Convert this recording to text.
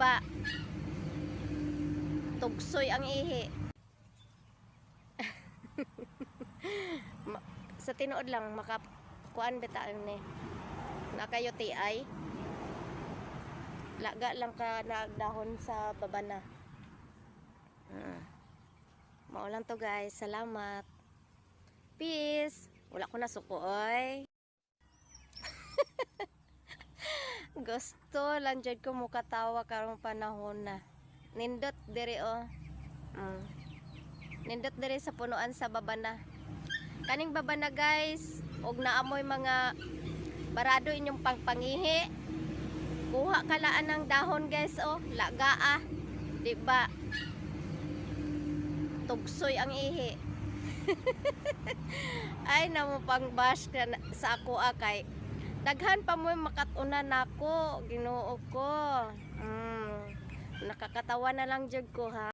ba? Tugsoy ang ihi. Sa tinuod lang makakuan betaan ni. Na kayo ti ay. Laga lang ka nagdahon sa baba na. Maulan to guys. Salamat. Peace. Wala ko na suko oy. Gusto lang jud ko mukatawa karong panahon na. Nindot diri oh. Nindot diri sa punuan sa baba na. Kaning baba na guys, og naamoy mga barado inyong pangpangihi. Kuha kalaan ng dahon guys oh, lagaa. Di ba? Tugsoy ang ihi. Ay namo pang bash sa ako kay daghan pa mo makatuna nako, Ginoo ko. Nakakatawa na lang jud ko ha.